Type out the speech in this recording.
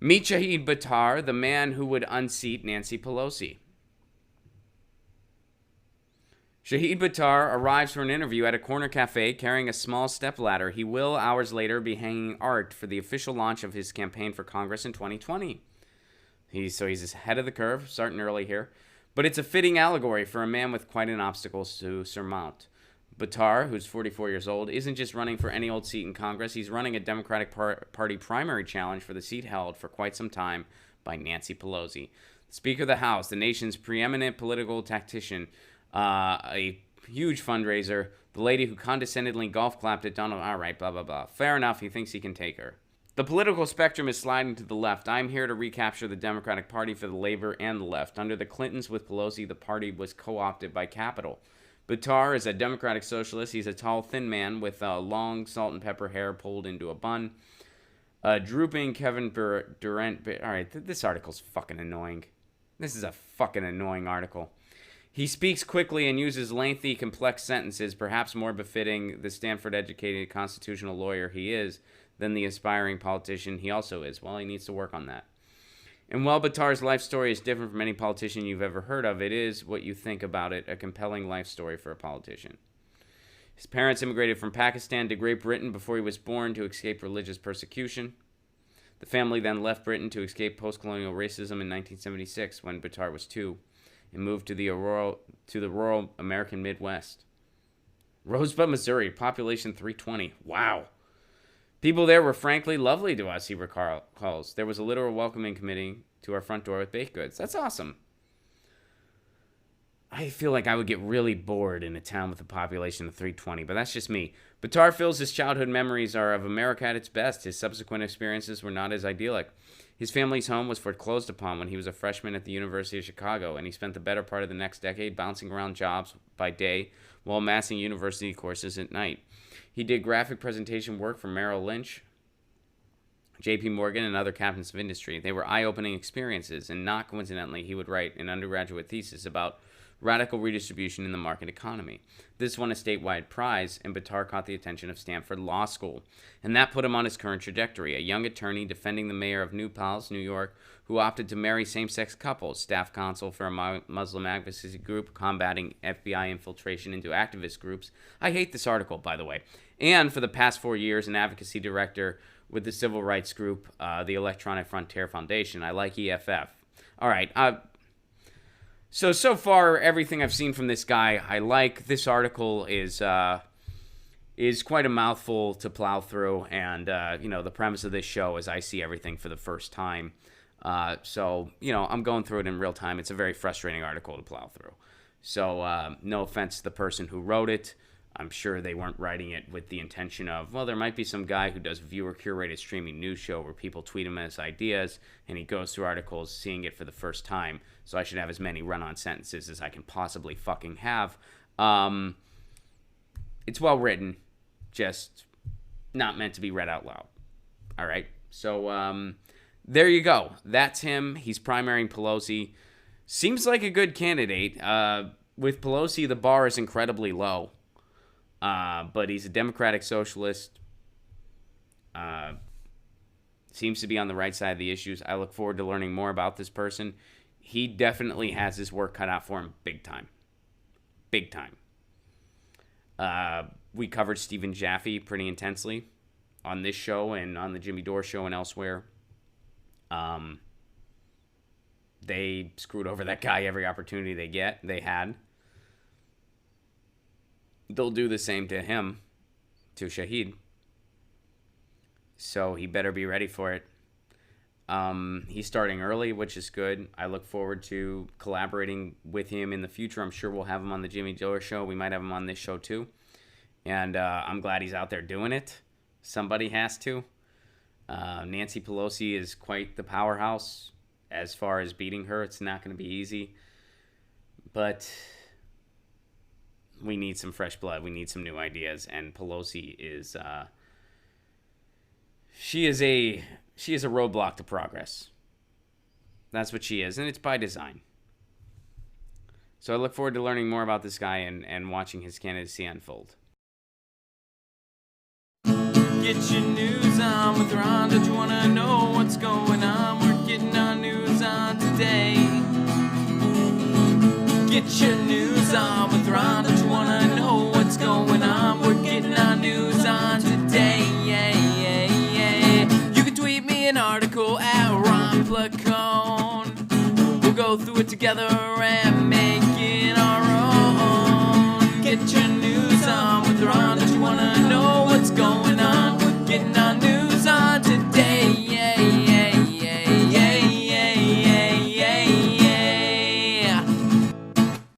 Meet Shahid Buttar, the man who would unseat Nancy Pelosi. Shahid Buttar arrives for an interview at a corner cafe carrying a small stepladder. He will, hours later, be hanging art for the official launch of his campaign for Congress in 2020. He's ahead of the curve, starting early here. But it's a fitting allegory for a man with quite an obstacle to surmount. Buttar, who's 44 years old, isn't just running for any old seat in Congress. He's running a Democratic Party primary challenge for the seat held for quite some time by Nancy Pelosi. The Speaker of the House, the nation's preeminent political tactician, a huge fundraiser, the lady who condescendingly golf clapped at Donald. All right, blah, blah, blah. Fair enough, he thinks he can take her. The political spectrum is sliding to the left. I'm here to recapture the Democratic Party for the labor and the left. Under the Clintons with Pelosi, the party was co-opted by capital. Buttar is a Democratic socialist. He's a tall, thin man with long salt and pepper hair pulled into a bun. Drooping Kevin Durant. All right, this article's fucking annoying. This is a fucking annoying article. He speaks quickly and uses lengthy, complex sentences, perhaps more befitting the Stanford-educated constitutional lawyer he is than the aspiring politician he also is. Well, he needs to work on that. And while Buttar's life story is different from any politician you've ever heard of, it is what you think about it, a compelling life story for a politician. His parents immigrated from Pakistan to Great Britain before he was born to escape religious persecution. The family then left Britain to escape post-colonial racism in 1976 when Buttar was 2 and moved to the rural American Midwest. Rosebud, Missouri, population 320. Wow. People there were frankly lovely to us, he recalls. There was a literal welcoming committee to our front door with baked goods. That's awesome. I feel like I would get really bored in a town with a population of 320, but that's just me. Buttar feels his childhood memories are of America at its best. His subsequent experiences were not as idyllic. His family's home was foreclosed upon when he was a freshman at the University of Chicago, and he spent the better part of the next decade bouncing around jobs by day while amassing university courses at night. He did graphic presentation work for Merrill Lynch, J.P. Morgan, and other captains of industry. They were eye-opening experiences, and not coincidentally, he would write an undergraduate thesis about radical redistribution in the market economy. This won a statewide prize, and Buttar caught the attention of Stanford Law School, and that put him on his current trajectory, a young attorney defending the mayor of New Paltz, New York, who opted to marry same-sex couples, staff counsel for a Muslim advocacy group combating FBI infiltration into activist groups. I hate this article, by the way. And for the past 4 years, an advocacy director with the civil rights group, the Electronic Frontier Foundation. I like EFF. All right, So far, everything I've seen from this guy, I like. This article is quite a mouthful to plow through, and the premise of this show is I see everything for the first time. So I'm going through it in real time. It's a very frustrating article to plow through. So no offense to the person who wrote it. I'm sure they weren't writing it with the intention of, well, there might be some guy who does viewer-curated streaming news show where people tweet him his ideas, and he goes through articles seeing it for the first time, so I should have as many run-on sentences as I can possibly fucking have. It's well-written, just not meant to be read out loud. All right? So there you go. That's him. He's primarying Pelosi. Seems like a good candidate. With Pelosi, the bar is incredibly low. But he's a Democratic socialist. Seems to be on the right side of the issues. I look forward to learning more about this person. He definitely has his work cut out for him big time. Big time. We covered Stephen Jaffe pretty intensely on this show and on the Jimmy Dore show and elsewhere. They screwed over that guy every opportunity they had. They'll do the same to him, to Shahid. So he better be ready for it. He's starting early, which is good. I look forward to collaborating with him in the future. I'm sure we'll have him on the Jimmy Dore show. We might have him on this show too. And I'm glad he's out there doing it. Somebody has to. Nancy Pelosi is quite the powerhouse. As far as beating her, it's not going to be easy. But we need some fresh blood. We need some new ideas. And Pelosi is she is a roadblock to progress. That's what she is, and it's by design. So I look forward to learning more about this guy and watching his candidacy unfold. Get your news on with Ron. Don't you want to know what's going on? Get your news on with Ron. Don't you wanna know what's going on? We're getting our news on today. You can tweet me an article at Ron Placone. We'll go through it together and make it our own. Get your